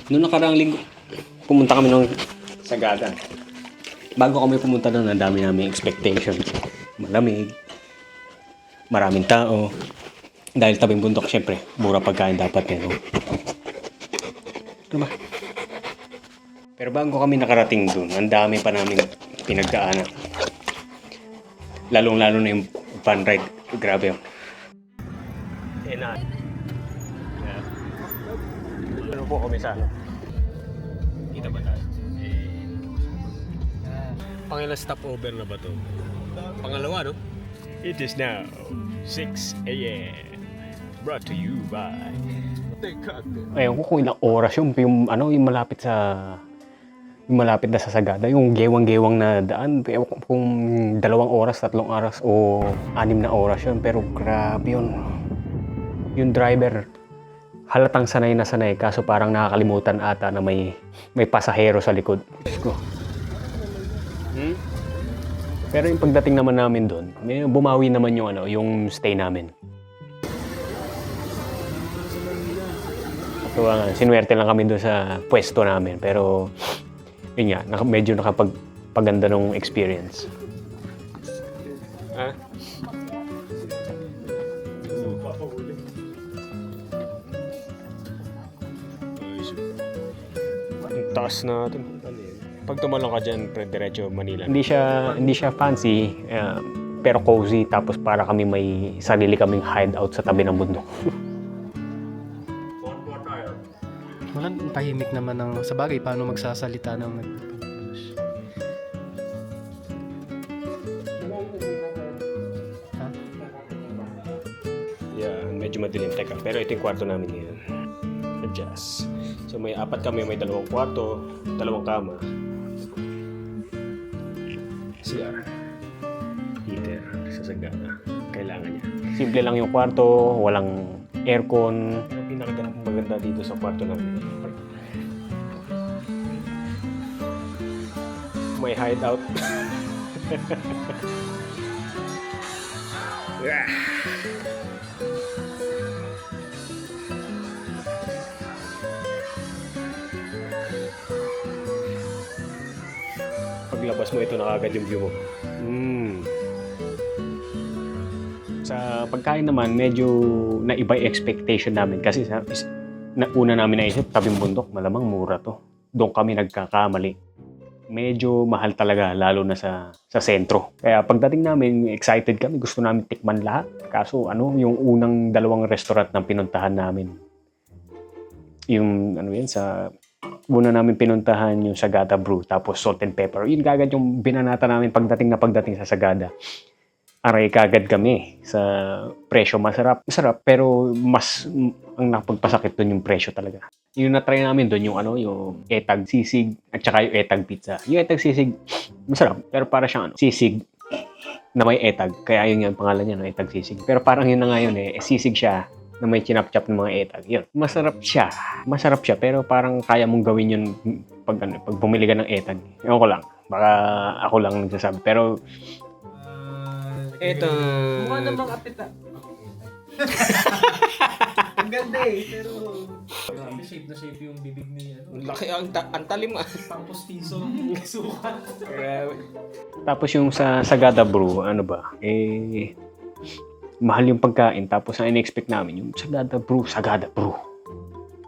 Noong nakaraang linggo, pumunta kami ng Sagada. Bago kami pumunta doon, ang dami namin expectation. Malamig, maraming tao. Dahil tabing bundok, syempre, mura pagkain dapat yan. Ano ba? Pero bago kami nakarating doon, ang dami pa namin pinagdaanan. Lalong-lalo na yung van ride. Grabe yun. Ano po kami sa ano? Kita ba tayo? Pangilang stopover na ba to? Pangalawa, no? It is now 6 a.m. Brought to you by ayun ko kung ilang oras yung malapit na sa Sagada, yung gewang-gewang na daan. Ewan ko kung 2 oras, 3 oras o 6 na oras yun. Pero grabe yun. Yung driver, halatang sanay na sanay, kaso parang nakakalimutan ata na may pasahero sa likod. Pero yung pagdating naman namin doon, may bumawi naman yung stay namin. So, sinuwerte lang kami doon sa pwesto namin, pero yun nga, medyo nakapagpaganda ng experience. Taas natin. Pag tumalong ka dyan, diretso Manila. Hindi siya fancy, pero cozy. Tapos para kami may sarili kaming hideout sa tabi ng bundok. Walang tahimik naman ng sa bagay, paano magsasalita ng Yeah, medyo madilim. Teka, pero ito yung kwarto namin ngayon. Adjust. So may 4 kami, may 2 kwarto, 2 kama. CR. Heater sa Sagada. Kailangan niya. Simple lang yung kwarto, walang aircon. Ang pinaka-maganda dito sa kwarto namin. May hideout. Paglabas mo, ito na agad yung view mo. Sa pagkain naman, medyo naiba yung expectation namin kasi una namin naisip, tabing bundok, malamang mura to. Doon kami nagkakamali. Medyo mahal talaga, lalo na sa sentro. Kaya pagdating namin, excited kami, gusto namin tikman lahat. Kaso yung unang 2 restaurant na pinuntahan namin. Yung sa una namin pinuntahan yung Sagada Brew, tapos Salt and Pepper. Yun kagad yung binanata namin pagdating sa Sagada. Aray kagad kami sa presyo. Masarap, pero mas ang napagpasakit doon yung presyo talaga. Yung na-try namin doon yung etag sisig at saka yung etag pizza. Yung etag sisig, masarap, pero para siyang sisig na may etag. Kaya yun yung pangalan niya, etag sisig. Pero parang yun na nga yun sisig siya na may chinap-chap ng mga etag. Yun. Masarap siya, pero parang kaya mong gawin yun pag bumili ka ng etag. Ewan ko lang. Baka ako lang nagsasabi. Pero ito. Mukha namang apita. Ang ganda pero shape na shape yung bibig niya. Laki ang talim Pang-pustiso. Sukat. Tapos yung sa Sagada Brew, mahal yung pagkain. Tapos ang in-expect namin, yung Sagada Brew.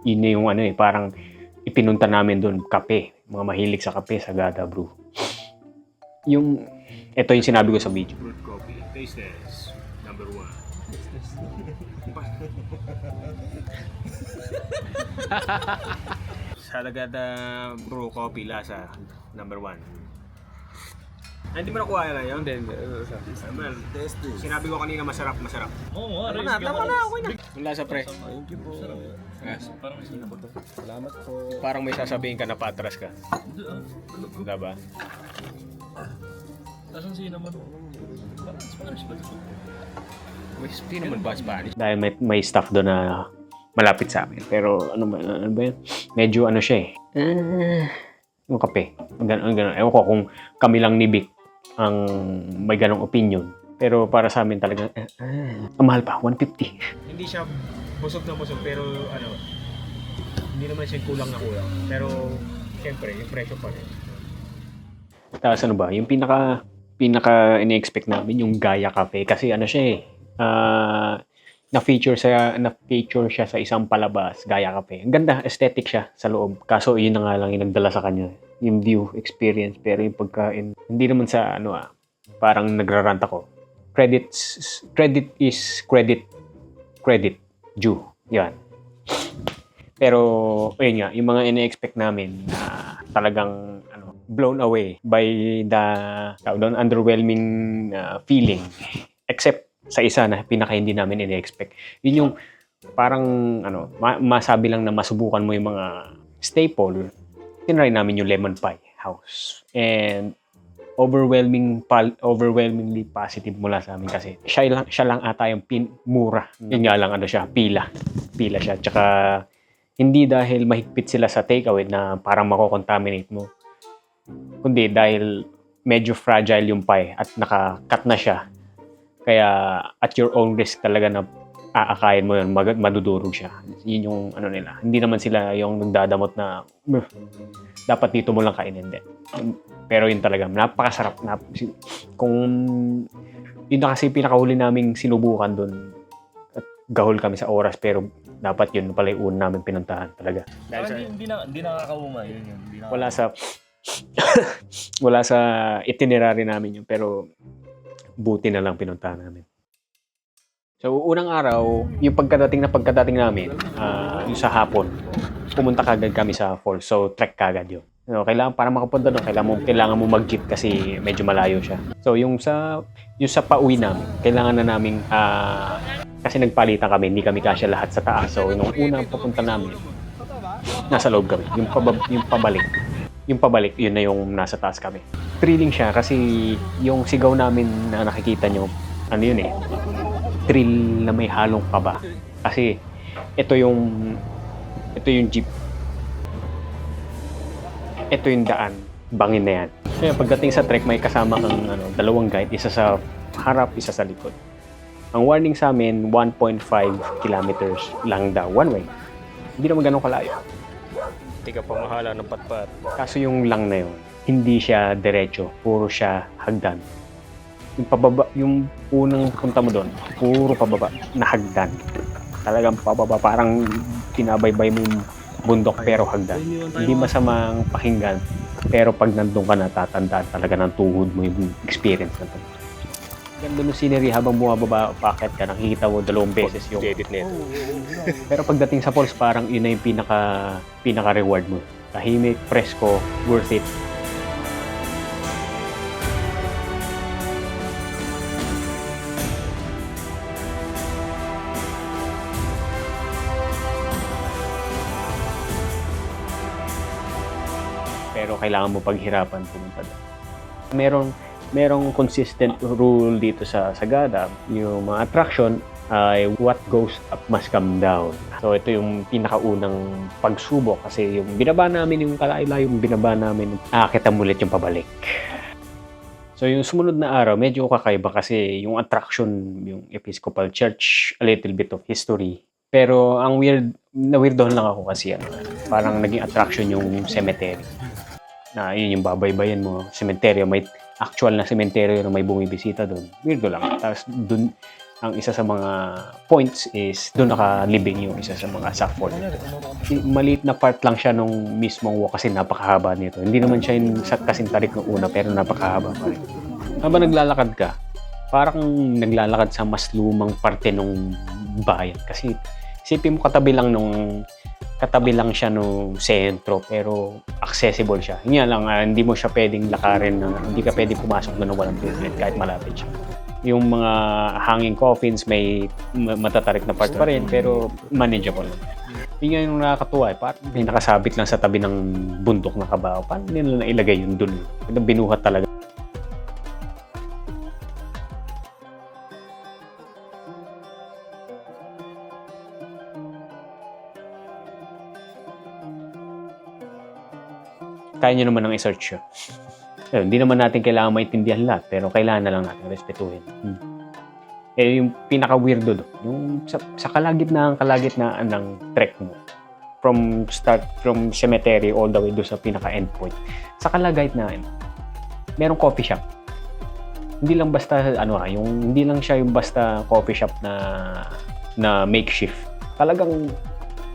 Yun na yung parang ipinunta namin doon, kape. Mga mahilig sa kape, Sagada Brew. Ito yung sinabi ko sa video. Brewed coffee, taste test, number 1. Sagada Brew coffee, lasa, number 1. Hindi mo nakuha na yun? Sinabi ko kanina masarap. Oo, Tama na, okay na. Yung lasa, pre. Thank you po. Parang may sinabi ko. Salamat po. Parang may sasabihin ka na patras ka. Diba? Nasaan siya naman? Parang Spanish ba ito? Hindi naman ba Spanish? Dahil may staff doon na malapit sa amin. Pero ano ba yun? Medyo siya yung kape. Ganun. Ewan ko kung kami lang ni Vic ang may ganong opinion. Pero para sa amin talaga, mahal pa, 150. Hindi siya busog na busog, pero Hindi naman siya kulang na kulang. Pero, siyempre, yung presyo pa rin. Tapos ano ba, yung pinaka ini-expect namin, yung Gaia Cafe. Kasi ano siya na-feature siya sa isang palabas, Gaia Cafe. Ang ganda, aesthetic siya sa loob. Kaso yun na nga lang yung nagdala sa kanya. Yung view experience, pero yung pagkain, hindi naman sa parang nagrarant ako. Credit is credit due. Yan. Pero, ayun nga, yung mga ine-expect namin na talagang blown away by the underwhelming feeling. Except sa isa na pinaka hindi namin ine-expect. Yun yung parang masabi lang na masubukan mo yung mga staple. Tinry namin yung lemon pie house. And overwhelmingly positive mula sa amin kasi siya lang ata yung mura. Yun nga lang pila siya. Tsaka hindi dahil mahigpit sila sa takeaway na parang mako-contaminate mo, kundi dahil medyo fragile yung pie at naka-cut na siya. Kaya at your own risk talaga na aakayin mo yun, madudurog siya. Yun yung nila. Hindi naman sila yung nagdadamot na dapat dito mo lang kainin. Pero yun talaga, napakasarap. Kung yun na kasi pinakahuli naming sinubukan dun, at gahol kami sa oras, pero dapat yun pala yung una namin pinuntahan talaga. Hindi nakakauma yun. Wala sa itinerary namin yun, pero buti na lang pinuntahan namin. So, unang araw, yung pagkadating namin, yung sa hapon, pumunta kagad kami sa falls. So, trek kagad yun. Kailangan, para makapunta doon, kailangan mo mag-jeep kasi medyo malayo siya. So, yung sa pauwi namin, kailangan na namin, kasi nagpalitan kami, hindi kami kasya lahat sa taas. So, nung unang papunta namin, nasa loob kami. Yung pabalik, yun na yung nasa taas kami. Thrilling siya kasi yung sigaw namin na nakikita nyo, thrill na may halong kaba. Kasi ito yung jeep. Ito yung daan, bangin na yan. Kaya pagdating sa trek, may kasama kang dalawang guide, isa sa harap, isa sa likod. Ang warning sa amin, 1.5 kilometers lang daw, one way. Hindi naman ganun kalayo. Hindi ka pamahala ng patpat. Kaso yung lang na yun, hindi siya diretso, puro siya hagdan. Yung pababa, yung unang punta mo doon, puro pababa na hagdan. Talagang pababa, parang tinabaybay mo yung bundok pero hagdan. Hindi masamang pakinggan, pero pag nandun ka natatandaan talaga ng tuhod mo yung experience na to. Ganda ng scenery habang bumababa, packet ka, nakikita mo 2 beses yung edit nito. Pero pagdating sa falls, parang yun na yung pinaka-reward mo. Tahimik, presko, worth it. Pero kailangan mo paghirapan pumunta doon. Merong consistent rule dito sa Sagada. Yung mga attraction ay what goes up must come down. So ito yung pinakaunang pagsubok kasi yung binaba namin, yung kalayo-layo yung binaba namin, aakitan ulit yung pabalik. So yung sumunod na araw, medyo kakaiba kasi yung attraction, yung Episcopal Church, a little bit of history. Pero ang na-weirdohan lang ako kasi parang naging attraction yung cemetery. Na yun yung babaybayan mo, cemetery, may actual na cemetery na may bumibisita doon. Weirdo lang. Tapos doon, ang isa sa mga points is doon nakalibing yung isa sa mga scaffold. Maliit na part lang siya nung mismong walk kasi napakahaba nito. Hindi naman siya yung kasing tarik ng una pero napakahaba pa rin. Habang naglalakad ka, parang naglalakad sa mas lumang parte ng bayan. Kasi isipin mo katabi lang siya nung sentro pero accessible siya. Yun lang, hindi mo siya pwedeng lakarin, hindi ka pwedeng pumasok doon ng walang tubig kahit malapit siya. Yung mga hanging coffins may matatarik na part pa rin pero manageable. Yun nga yung nakakatuwa parang may nakasabit lang sa tabi ng bundok na kabaho. Paano nila nailagay yun doon? Binuhat talaga. Kaya nyo naman nang i-search yun. Hindi naman natin kailangan maintindihan lahat, pero kailangan na lang natin respetuhin. Yung pinaka-weirdo doon, yung sa kalagitnaan ng trek mo, from cemetery all the way do sa pinaka endpoint. Sa Kalagayt na merong coffee shop. Hindi lang basta hindi lang siya yung basta coffee shop na makeshift. Talagang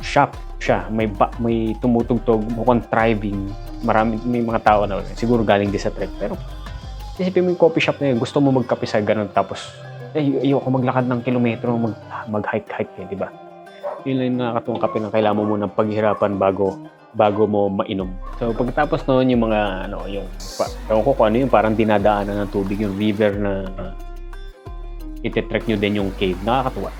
shop siya. May tumutugtog, mukhang thriving. May mga tao na siguro galing din sa trek. Pero isipin mo yung coffee shop na yun, gusto mo magkape sa ganun, tapos ayoko maglakad ng kilometro, mag-hike, di ba? Yun lang yung nakakatuwang kape na kailangan mo munang paghirapan bago mo mainom. So pagkatapos noon yung mga ewan ko kung ano yung parang dinadaanan ng tubig, yung river na ititrek nyo din yung cave. Nakakatuwa.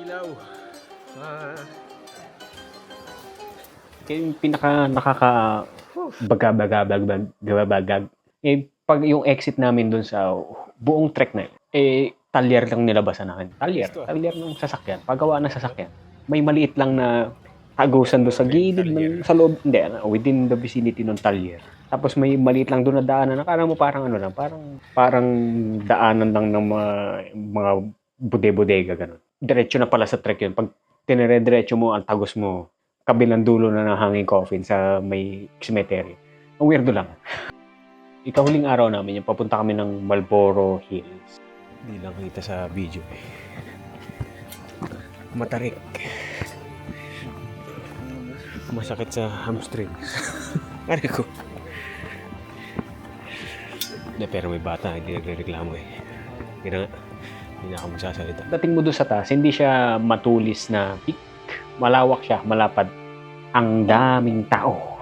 Ilaw. Kaya yung pinaka bagag pag yung exit namin dun sa buong trek na yun, talyer lang nilabasan namin. Talyer ng sasakyan. Paggawa ng sasakyan. May maliit lang na tagusan doon sa gilid, sa loob, within the vicinity ng talyer. Tapos may maliit lang doon na daanan. Nakala mo parang parang daanan lang ng mga bude-bodega, ganun. Diretso na pala sa trek yun. Pag tinire-diretso mo, ang tagos mo, kabilang dulo na ng hanging coffin sa may cemetery. Ang weirdo lang. Ikahuling araw namin, yung papunta kami ng Marlboro Hills. Hindi lang kita sa video Matarik. Masakit sa hamstrings. Pare ko. Pero may bata, hindi nagre-reklamo Hindi na ako magsasalita. Dating mo doon sa taas, hindi siya matulis na peak. Malawak siya, malapad. Ang daming tao.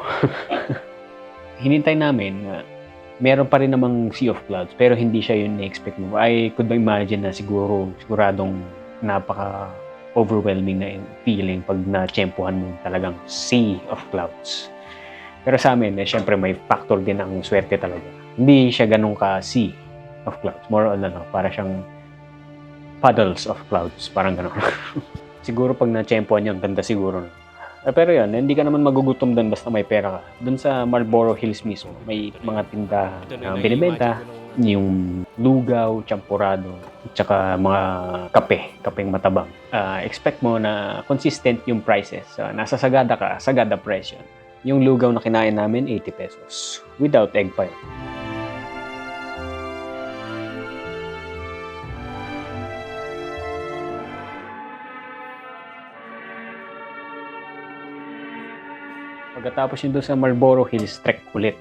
Hinintay namin meron pa rin namang sea of clouds, pero hindi siya yung na-expect mo. I could imagine na siguradong napaka-overwhelming na yung feeling pag na-tsempuhan mo talagang sea of clouds. Pero sa amin, syempre may factor din ang swerte talaga. Hindi siya ganun ka sea of clouds. More on para siyang puddles of clouds. Parang ganun. Siguro pag na-tsempuhan yun, ganda siguro. Pero yan, hindi ka naman magugutom doon basta may pera ka. Doon sa Marlboro Hills mismo, may mga tindahan na binibenta. Yung lugaw, champurado, at saka mga kapeng matabang. Expect mo na consistent yung prices. Nasa Sagada ka, Sagada presyo. Yung lugaw na kinain namin, 80 pesos. Without egg pa yun. Pagkatapos yun doon sa Marlboro Hills, trek ulit.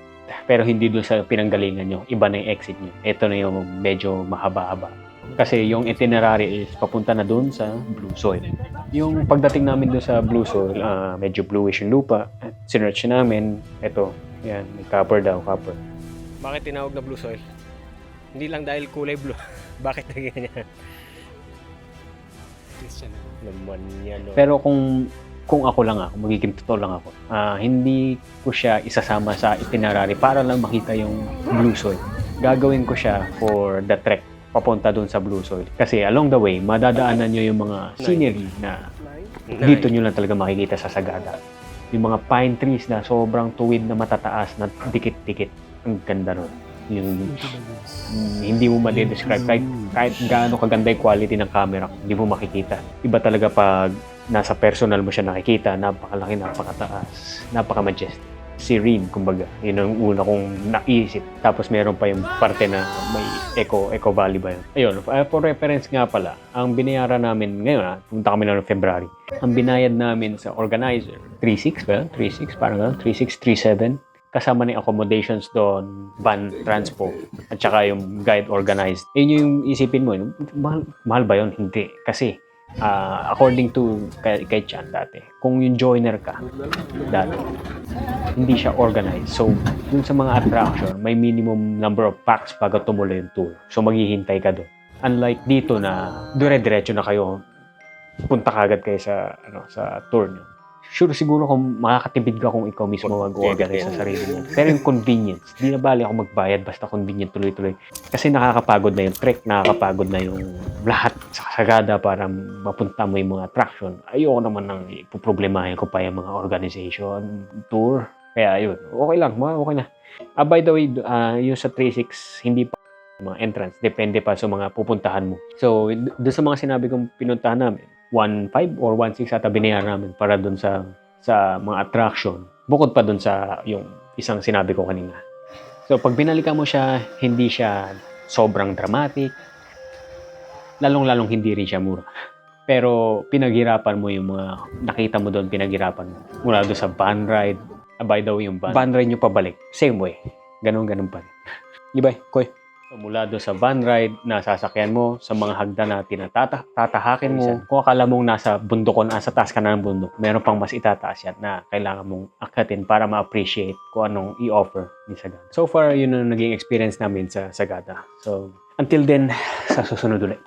Pero hindi doon sa pinanggalingan nyo. Iba na yung exit nyo. Ito na yung medyo mahaba-haba. Kasi yung itinerary is papunta na doon sa Blue Soil. Yung pagdating namin doon sa Blue Soil, medyo bluish yung lupa. Sinearch namin. Ito, yan, may copper daw, copper. Bakit tinawag na Blue Soil? Hindi lang dahil kulay blue. Bakit naging ganyan? Naman yan. No? Pero kung ako lang magiging totoo lang ako, hindi ko siya isasama sa itinerary para lang makita yung Blue Soil. Gagawin ko siya for the trek papunta dun sa Blue Soil. Kasi along the way, madadaanan nyo yung mga scenery na dito nyo lang talaga makikita sa Sagada. Yung mga pine trees na sobrang tuwid na matataas na dikit-dikit. Ang ganda nun. Yung hindi mo ma-describe kahit gaano kaganda yung quality ng camera, hindi mo makikita. Iba talaga pag nasa personal mo siya nakikita, napakalaki, napakataas, napaka-majestic. Serene, kumbaga. Yun ang una kong naisip. Tapos meron pa yung parte na may Eco Valley ba yun? Ayun, for reference nga pala, ang binayaran namin ngayon, punta kami na ng February, ang binayad namin sa organizer, 3,600 ba yun? 3,600, parang 3,600, 3,700. Kasama ng accommodations doon, van transpo, at saka yung guide organized. Yun yung isipin mo, mahal ba yun? Hindi. Kasi, according to kay Chan dati, kung yung joiner ka dati, hindi siya organized. So, dun sa mga attraction, may minimum number of packs bago tumuloy yung tour. So, maghihintay ka doon. Unlike dito na dire-diretso na kayo, punta kagad kayo sa tour nyo. sure siguro kung makakatipid ka kung ikaw mismo mag-organize sa sarili mo. Pero yung convenience, di na bali ako magbayad basta convenient tuloy-tuloy. Kasi nakakapagod na yung trek, nakakapagod na yung lahat sa Sagada para mapunta mo yung mga attraction. Ayoko naman nang ipoproblemahin ko pa yung mga organization, tour. Kaya yun, okay lang, okay na. By the way, yung sa 3-6, hindi pa mga entrance, depende pa sa mga pupuntahan mo. So, doon sa mga sinabi kong pinuntahan namin, 1.5 or 1.6 ata binayaran namin para doon sa mga attraction. Bukod pa doon sa yung isang sinabi ko kanina. So, pag binalikan mo siya, hindi siya sobrang dramatic. Lalong-lalong hindi rin siya mura. Pero pinaghirapan mo yung mga nakita mo doon, pinaghirapan mo. Mula doon sa van ride. By the way, yung van ride nyo pabalik. Same way. Ganon pa rin. Di ba, Koy? So, mula doon sa van ride na sasakyan mo, sa mga hagdan na tatahakin mo, kung akala mong nasa bundokon, sa taas ka na ng bundok, meron pang mas itataas yan na kailangan mong akatin para ma-appreciate kung anong i-offer ni Sagada. So far, yun ang naging experience namin sa Sagada. So, until then, sa susunod ulit.